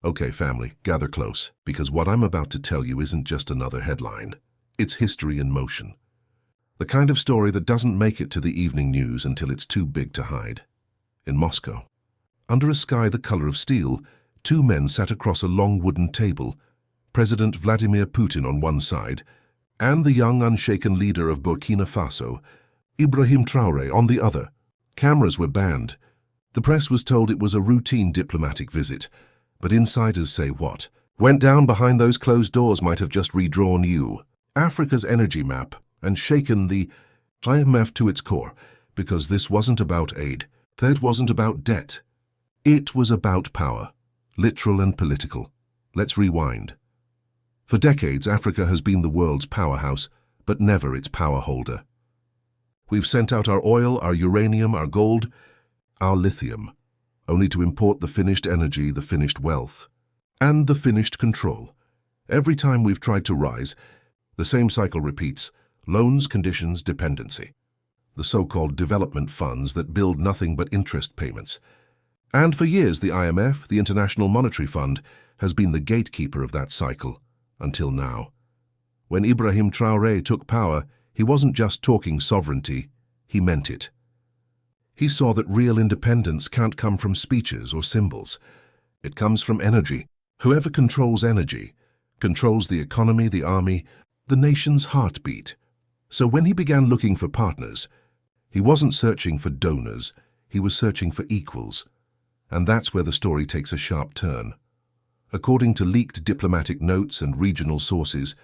Okay, family, gather close, because what I'm about to tell you isn't just another headline. It's history in motion. The kind of story that doesn't make it to the evening news until it's too big to hide. In Moscow, under a sky the color of steel, two men sat across a long wooden table, President Vladimir Putin on one side, and the young, unshaken leader of Burkina Faso, Ibrahim Traoré, on the other. Cameras were banned. The press was told it was a routine diplomatic visit, but insiders say what went down behind those closed doors might have just redrawn Africa's energy map and shaken the IMF to its core, because this wasn't about aid, that wasn't about debt. It was about power, literal and political. Let's rewind. For decades, Africa has been the world's powerhouse, but never its power holder. We've sent out our oil, our uranium, our gold, our lithium, only to import the finished energy, the finished wealth, and the finished control. Every time we've tried to rise, the same cycle repeats: loans, conditions, dependency. The so-called development funds that build nothing but interest payments. And for years, the IMF, the International Monetary Fund, has been the gatekeeper of that cycle, until now. When Ibrahim Traoré took power, he wasn't just talking sovereignty, he meant it. He saw that real independence can't come from speeches or symbols. It comes from energy. Whoever controls energy controls the economy, the army, the nation's heartbeat. So when he began looking for partners, he wasn't searching for donors, he was searching for equals. And that's where the story takes a sharp turn. According to leaked diplomatic notes and regional sources,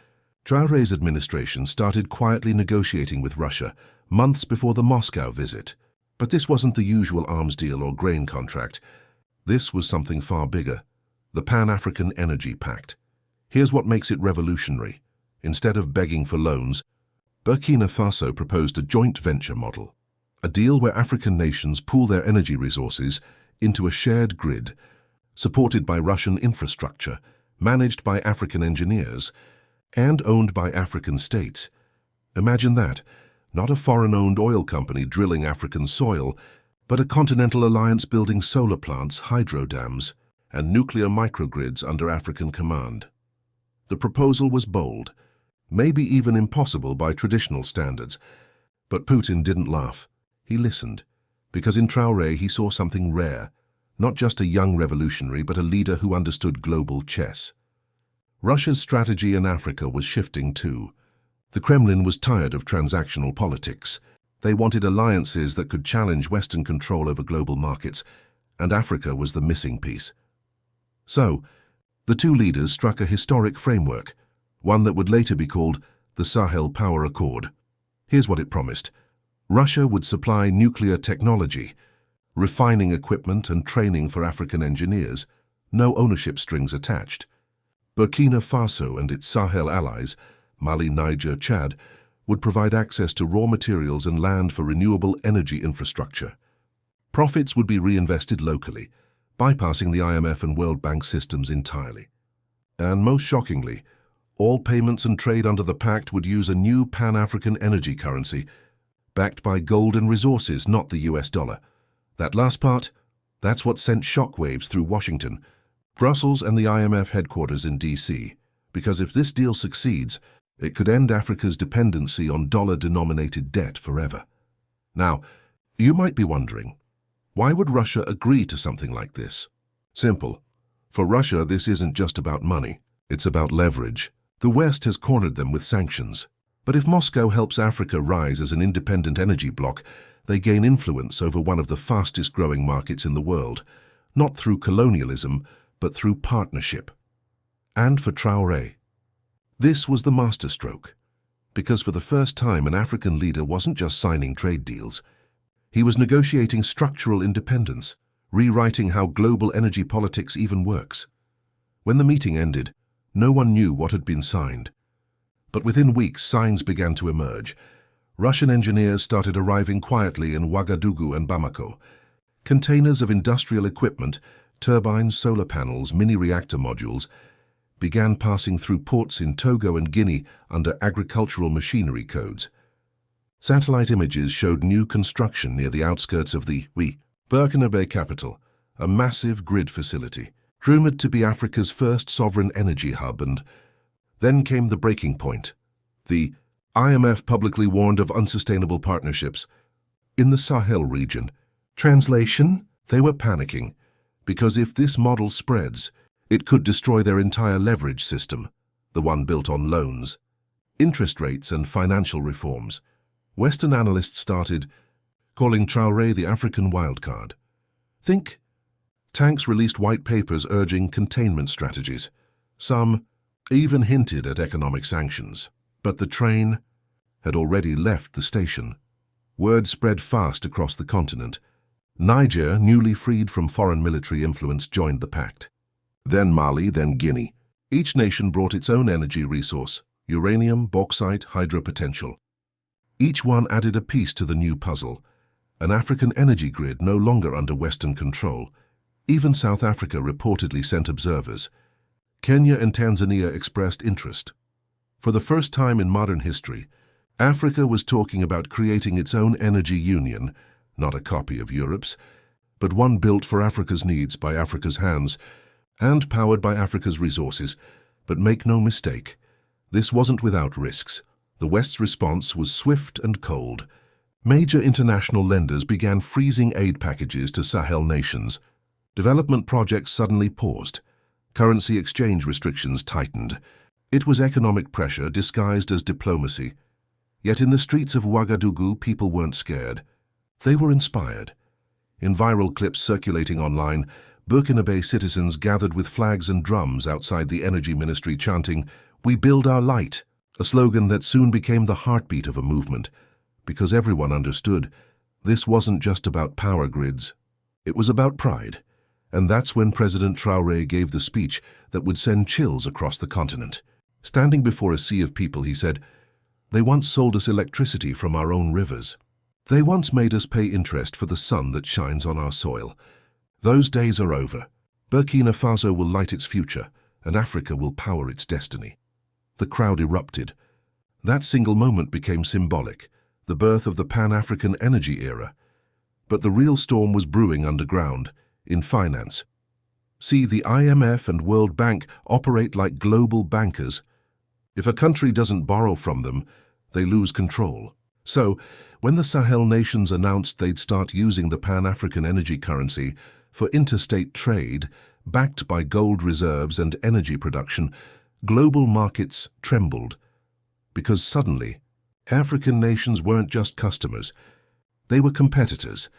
Traoré's administration started quietly negotiating with Russia months before the Moscow visit. But this wasn't the usual arms deal or grain contract. This was something far bigger, the Pan-African Energy Pact. Here's what makes it revolutionary. Instead of begging for loans, Burkina Faso proposed a joint venture model, a deal where African nations pool their energy resources into a shared grid, supported by Russian infrastructure, managed by African engineers, and owned by African states. Imagine that. Not a foreign-owned oil company drilling African soil, but a continental alliance building solar plants, hydro dams, and nuclear microgrids under African command. The proposal was bold, maybe even impossible by traditional standards. But Putin didn't laugh. He listened, because in Traoré he saw something rare, not just a young revolutionary, but a leader who understood global chess. Russia's strategy in Africa was shifting too. The Kremlin was tired of transactional politics. They wanted alliances that could challenge Western control over global markets, and Africa was the missing piece. So, the two leaders struck a historic framework, one that would later be called the Sahel Power Accord. Here's what it promised. Russia would supply nuclear technology, refining equipment and training for African engineers, no ownership strings attached. Burkina Faso and its Sahel allies, Mali, Niger, Chad, would provide access to raw materials and land for renewable energy infrastructure. Profits would be reinvested locally, bypassing the IMF and World Bank systems entirely. And most shockingly, all payments and trade under the pact would use a new Pan-African energy currency, backed by gold and resources, not the US dollar. That last part, that's what sent shockwaves through Washington, Brussels and the IMF headquarters in DC, because if this deal succeeds, it could end Africa's dependency on dollar-denominated debt forever. Now, you might be wondering, why would Russia agree to something like this? Simple. For Russia, this isn't just about money. It's about leverage. The West has cornered them with sanctions. But if Moscow helps Africa rise as an independent energy bloc, they gain influence over one of the fastest-growing markets in the world, not through colonialism, but through partnership. And for Traoré, this was the masterstroke, because for the first time an African leader wasn't just signing trade deals. He was negotiating structural independence, rewriting how global energy politics even works. When the meeting ended, no one knew what had been signed. But within weeks, signs began to emerge. Russian engineers started arriving quietly in Ouagadougou and Bamako. Containers of industrial equipment, turbines, solar panels, mini-reactor modules, began passing through ports in Togo and Guinea under agricultural machinery codes. Satellite images showed new construction near the outskirts of the Burkina Faso capital, a massive grid facility. rumored to be Africa's first sovereign energy hub, and then came the breaking point. The IMF publicly warned of unsustainable partnerships in the Sahel region. Translation: they were panicking, because if this model spreads, it could destroy their entire leverage system, the one built on loans, interest rates and financial reforms. Western analysts started calling Traoré the African wildcard. Think tanks released white papers urging containment strategies. Some even hinted at economic sanctions. But the train had already left the station. Word spread fast across the continent. Niger, newly freed from foreign military influence, joined the pact. Then Mali, then Guinea. Each nation brought its own energy resource: uranium, bauxite, hydro potential. Each one added a piece to the new puzzle. An African energy grid no longer under Western control. Even South Africa reportedly sent observers. Kenya and Tanzania expressed interest. For the first time in modern history, Africa was talking about creating its own energy union, not a copy of Europe's, but one built for Africa's needs by Africa's hands and powered by Africa's resources. But make no mistake, this wasn't without risks. The West's response was swift and cold. Major international lenders began freezing aid packages to Sahel nations. Development projects suddenly paused. Currency exchange restrictions tightened. It was economic pressure disguised as diplomacy. Yet in the streets of Ouagadougou, people weren't scared. They were inspired. In viral clips circulating online, Burkina citizens gathered with flags and drums outside the energy ministry chanting, "We build our light," a slogan that soon became the heartbeat of a movement, because everyone understood this wasn't just about power grids. It was about pride. And that's when President Traoré gave the speech that would send chills across the continent. Standing before a sea of people, he said, "They once sold us electricity from our own rivers. They once made us pay interest for the sun that shines on our soil. Those days are over. Burkina Faso will light its future, and Africa will power its destiny." The crowd erupted. That single moment became symbolic, the birth of the Pan-African Energy era. But the real storm was brewing underground, in finance. See, the IMF and World Bank operate like global bankers. If a country doesn't borrow from them, they lose control. So, when the Sahel nations announced they'd start using the Pan-African energy currency for interstate trade, backed by gold reserves and energy production, global markets trembled. Because suddenly, African nations weren't just customers. They were competitors.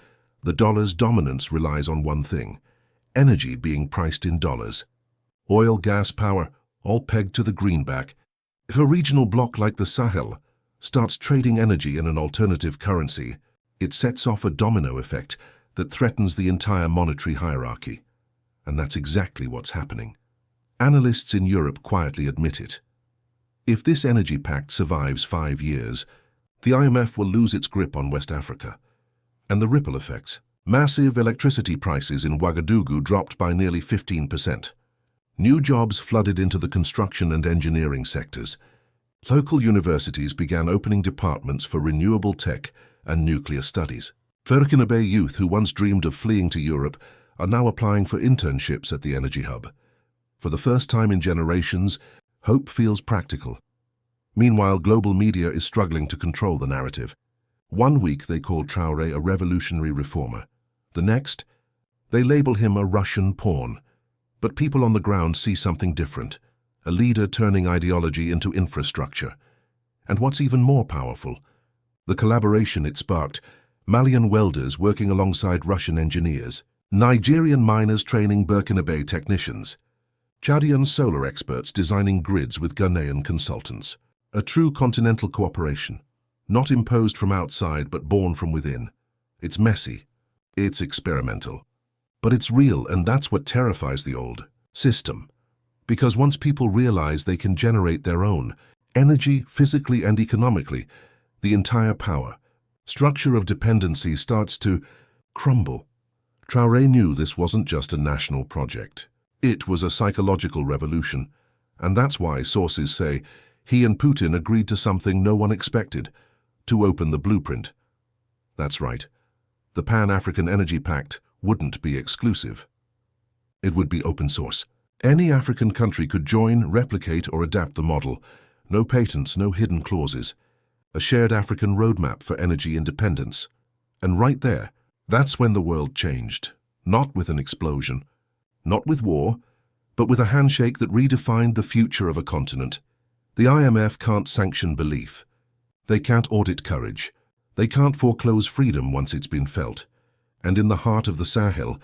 The dollar's dominance relies on one thing: energy being priced in dollars. Oil, gas, power, all pegged to the greenback. If a regional bloc like the Sahel starts trading energy in an alternative currency, it sets off a domino effect that threatens the entire monetary hierarchy. And that's exactly what's happening. Analysts in Europe quietly admit it. If this energy pact survives 5 years, the IMF will lose its grip on West Africa. And the ripple effects. Massive electricity prices in Ouagadougou dropped by nearly 15%. New jobs flooded into the construction and engineering sectors. Local universities began opening departments for renewable tech and nuclear studies. Burkina youth who once dreamed of fleeing to Europe are now applying for internships at the energy hub. For the first time in generations, hope feels practical. Meanwhile, global media is struggling to control the narrative. One week they call Traoré a revolutionary reformer. The next, they label him a Russian pawn. But people on the ground see something different, a leader turning ideology into infrastructure. And what's even more powerful, the collaboration it sparked: Malian welders working alongside Russian engineers, Nigerian miners training Burkina technicians, Chadian solar experts designing grids with Ghanaian consultants. A true continental cooperation. Not imposed from outside, but born from within. It's messy, it's experimental, but it's real, and that's what terrifies the old system. Because once people realize they can generate their own energy, physically and economically, the entire power structure of dependency starts to crumble. Traoré knew this wasn't just a national project. It was a psychological revolution, and that's why sources say he and Putin agreed to something no one expected: to open the blueprint. That's right. The Pan-African Energy Pact wouldn't be exclusive. It would be open source. Any African country could join, replicate, or adapt the model. No patents, no hidden clauses. A shared African roadmap for energy independence. And right there, that's when the world changed. Not with an explosion, not with war, but with a handshake that redefined the future of a continent. The IMF can't sanction belief. They can't audit courage. They can't foreclose freedom once it's been felt. And in the heart of the Sahel,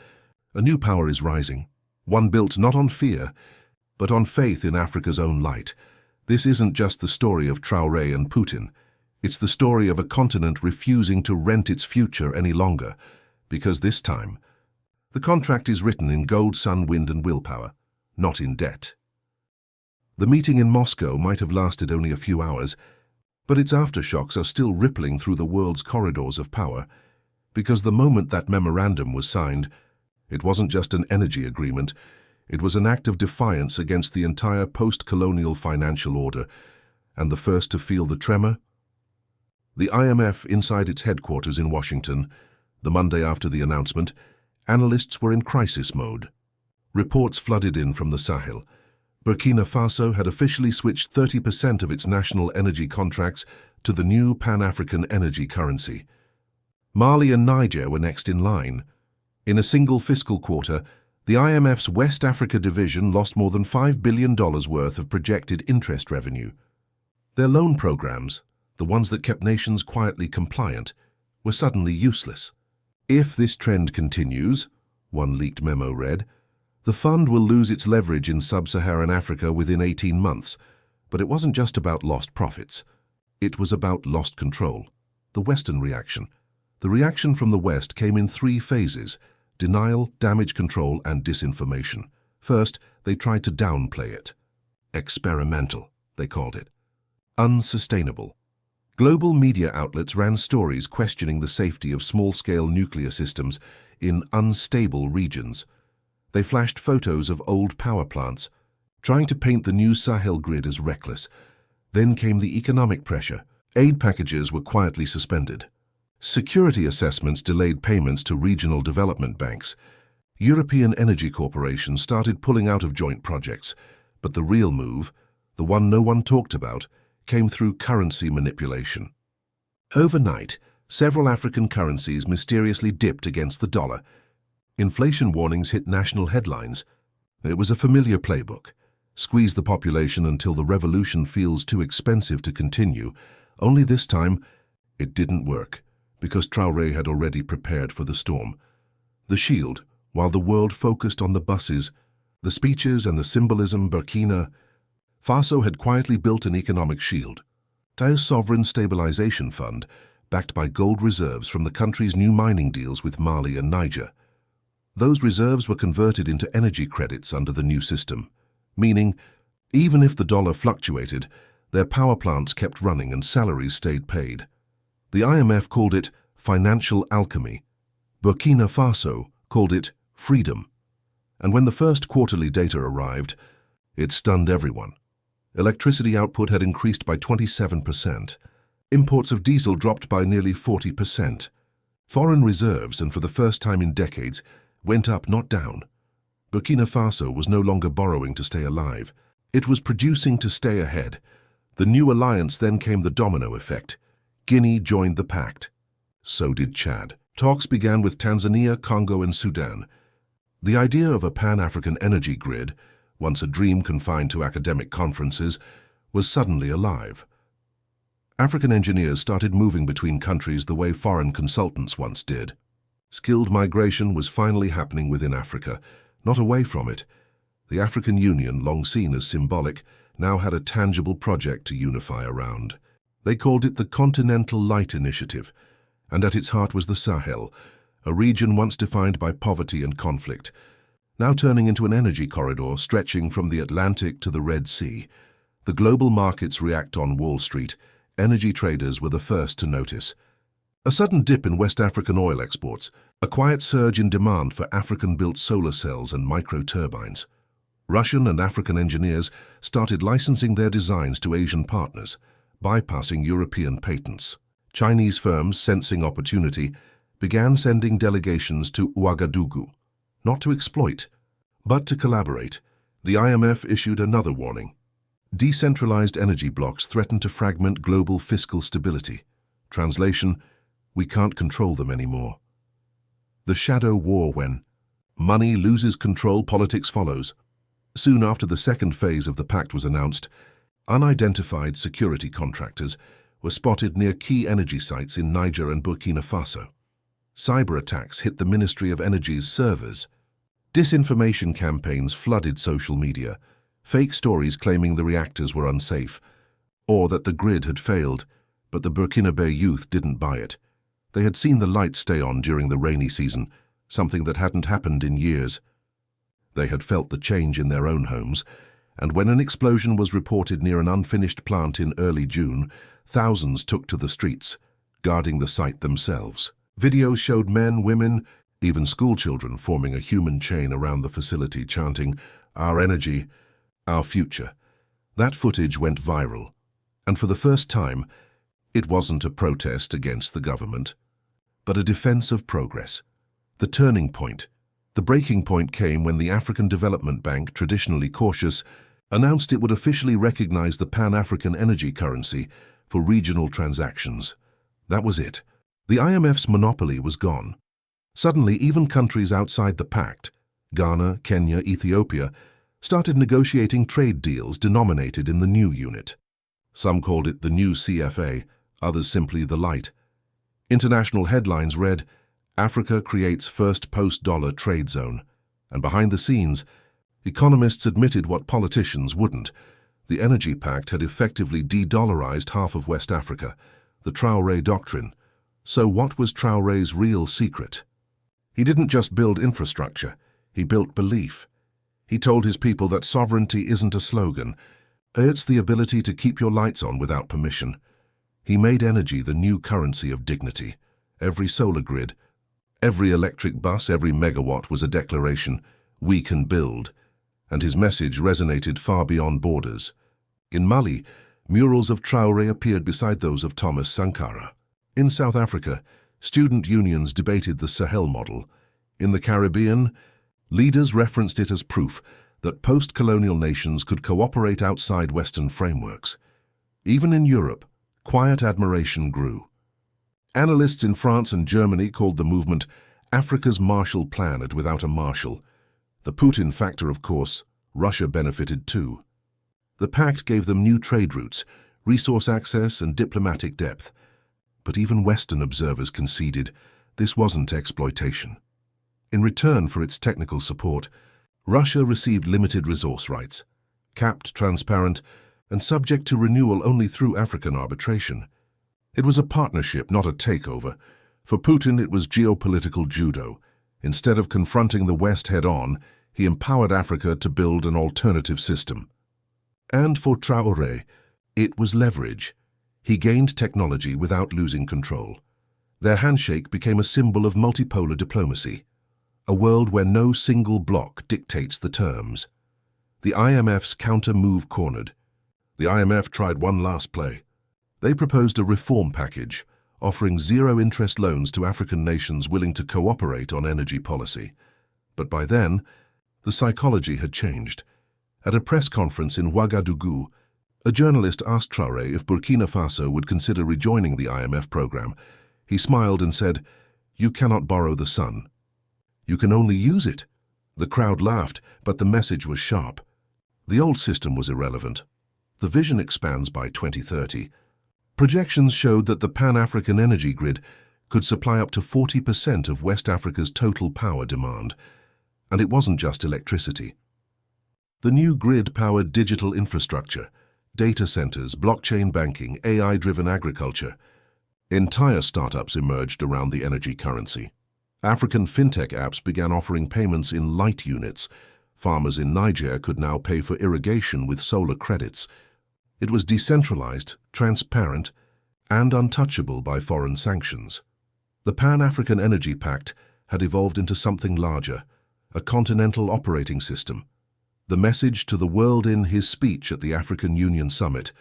a new power is rising. One built not on fear, but on faith in Africa's own light. This isn't just the story of Traoré and Putin. It's the story of a continent refusing to rent its future any longer, because this time, the contract is written in gold, sun, wind, and willpower, not in debt. The meeting in Moscow might have lasted only a few hours, but its aftershocks are still rippling through the world's corridors of power, because the moment that memorandum was signed, it wasn't just an energy agreement, it was an act of defiance against the entire post-colonial financial order, and the first to feel the tremor? The IMF inside its headquarters in Washington, the Monday after the announcement, analysts were in crisis mode. Reports flooded in from the Sahel. Burkina Faso had officially switched 30% of its national energy contracts to the new Pan-African energy currency. Mali and Niger were next in line. In a single fiscal quarter, the IMF's West Africa division lost more than $5 billion worth of projected interest revenue. Their loan programs, the ones that kept nations quietly compliant, were suddenly useless. If this trend continues, one leaked memo read, the fund will lose its leverage in sub-Saharan Africa within 18 months. But it wasn't just about lost profits. It was about lost control. The Western reaction. The reaction from the West came in 3 phases: denial, damage control, and disinformation. First, they tried to downplay it. Experimental, they called it. Unsustainable. Global media outlets ran stories questioning the safety of small-scale nuclear systems in unstable regions. They flashed photos of old power plants, trying to paint the new Sahel grid as reckless. Then came the economic pressure. Aid packages were quietly suspended. Security assessments delayed payments to regional development banks. European energy corporations started pulling out of joint projects. But the real move, the one no one talked about, came through currency manipulation. Overnight, several African currencies mysteriously dipped against the dollar. Inflation warnings hit national headlines. It was a familiar playbook. Squeeze the population until the revolution feels too expensive to continue. Only this time, it didn't work, because Traoré had already prepared for the storm. The shield, while the world focused on the buses, the speeches and the symbolism, Burkina Faso had quietly built an economic shield. A sovereign stabilization fund, backed by gold reserves from the country's new mining deals with Mali and Niger. Those reserves were converted into energy credits under the new system, meaning, even if the dollar fluctuated, their power plants kept running and salaries stayed paid. The IMF called it financial alchemy. Burkina Faso called it freedom. And when the first quarterly data arrived, it stunned everyone. Electricity output had increased by 27%. Imports of diesel dropped by nearly 40%. Foreign reserves, and for the first time in decades, went up, not down. Burkina Faso was no longer borrowing to stay alive. It was producing to stay ahead. The new alliance then came the domino effect. Guinea joined the pact. So did Chad. Talks began with Tanzania, Congo, and Sudan. The idea of a Pan-African energy grid, once a dream confined to academic conferences, was suddenly alive. African engineers started moving between countries the way foreign consultants once did. Skilled migration was finally happening within Africa, not away from it. The African Union, long seen as symbolic, now had a tangible project to unify around. They called it the Continental Light Initiative, and at its heart was the Sahel, a region once defined by poverty and conflict, now turning into an energy corridor stretching from the Atlantic to the Red Sea. The global markets react on Wall Street. Energy traders were the first to notice. A sudden dip in West African oil exports, a quiet surge in demand for African-built solar cells and micro-turbines. Russian and African engineers started licensing their designs to Asian partners, bypassing European patents. Chinese firms, sensing opportunity, began sending delegations to Ouagadougou, not to exploit, But to collaborate, the IMF issued another warning. Decentralized energy blocks threaten to fragment global fiscal stability. Translation, we can't control them anymore. The shadow war when money loses control, politics follows. Soon after the second phase of the pact was announced, unidentified security contractors were spotted near key energy sites in Niger and Burkina Faso. Cyber attacks hit the Ministry of Energy's servers. Disinformation campaigns flooded social media, fake stories claiming the reactors were unsafe, or that the grid had failed, but the Burkinabe youth didn't buy it. They had seen the lights stay on during the rainy season, something that hadn't happened in years. They had felt the change in their own homes, and when an explosion was reported near an unfinished plant in early June, thousands took to the streets, guarding the site themselves. Videos showed men, women, even schoolchildren forming a human chain around the facility chanting, "Our energy, our future." That footage went viral, and for the first time, it wasn't a protest against the government, but a defense of progress. The turning point, the breaking point came when the African Development Bank, traditionally cautious, announced it would officially recognize the Pan-African Energy Currency for regional transactions. That was it. The IMF's monopoly was gone. Suddenly, even countries outside the pact, Ghana, Kenya, Ethiopia, started negotiating trade deals denominated in the new unit. Some called it the new CFA, others simply the light. International headlines read, "Africa creates first post-dollar trade zone," and behind the scenes, economists admitted what politicians wouldn't. The Energy Pact had effectively de-dollarized half of West Africa, the Traoré doctrine. So what was Traoré's real secret? He didn't just build infrastructure, he built belief. He told his people that sovereignty isn't a slogan, it's the ability to keep your lights on without permission. He made energy the new currency of dignity. Every solar grid, every electric bus, every megawatt was a declaration, "We can build," and his message resonated far beyond borders. In Mali, murals of Traoré appeared beside those of Thomas Sankara. In South Africa, student unions debated the Sahel model. In the Caribbean, leaders referenced it as proof that post-colonial nations could cooperate outside Western frameworks. Even in Europe, quiet admiration grew. Analysts in France and Germany called the movement Africa's Marshall Plan without a Marshall. The Putin factor, of course, Russia benefited too. The pact gave them new trade routes, resource access and diplomatic depth. But even Western observers conceded this wasn't exploitation. In return for its technical support, Russia received limited resource rights, capped, transparent, and subject to renewal only through African arbitration. It was a partnership, not a takeover. For Putin, it was geopolitical judo. Instead of confronting the West head-on, he empowered Africa to build an alternative system. And for Traoré, it was leverage. He gained technology without losing control. Their handshake became a symbol of multipolar diplomacy, a world where no single bloc dictates the terms. The IMF's counter-move cornered. The IMF tried one last play. They proposed a reform package, offering zero-interest loans to African nations willing to cooperate on energy policy. But by then, the psychology had changed. At a press conference in Ouagadougou, a journalist asked Traoré if Burkina Faso would consider rejoining the IMF program. He smiled and said, "You cannot borrow the sun. You can only use it." The crowd laughed, but the message was sharp. The old system was irrelevant. The vision expands by 2030. Projections showed that the Pan-African energy grid could supply up to 40% of West Africa's total power demand. And it wasn't just electricity. The new grid powered digital infrastructure, data centers, blockchain banking, AI-driven agriculture. Entire startups emerged around the energy currency. African fintech apps began offering payments in light units. Farmers in Niger could now pay for irrigation with solar credits. It was decentralized, transparent, and untouchable by foreign sanctions. The Pan-African Energy Pact had evolved into something larger, a continental operating system. The message to the world in his speech at the African Union Summit.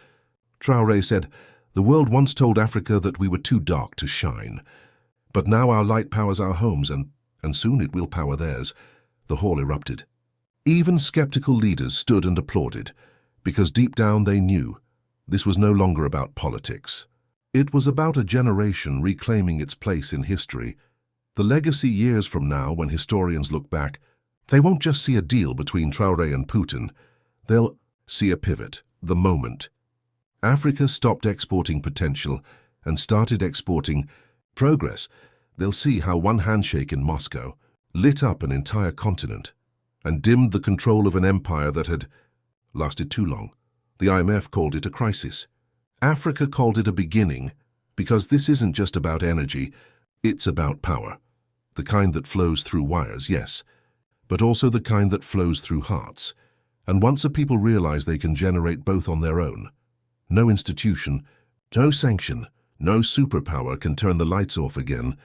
Traoré said, "The world once told Africa that we were too dark to shine. But now our light powers our homes, and soon it will power theirs." The hall erupted. Even skeptical leaders stood and applauded, because deep down they knew this was no longer about politics. It was about a generation reclaiming its place in history. The legacy years from now, when historians look back, they won't just see a deal between Traoré and Putin. They'll see a pivot, the moment. Africa stopped exporting potential and started exporting progress. They'll see how one handshake in Moscow lit up an entire continent and dimmed the control of an empire that had lasted too long. The IMF called it a crisis. Africa called it a beginning, because this isn't just about energy, it's about power. The kind that flows through wires, yes, but also the kind that flows through hearts. And once a people realize they can generate both on their own, no institution, no sanction, no superpower can turn the lights off again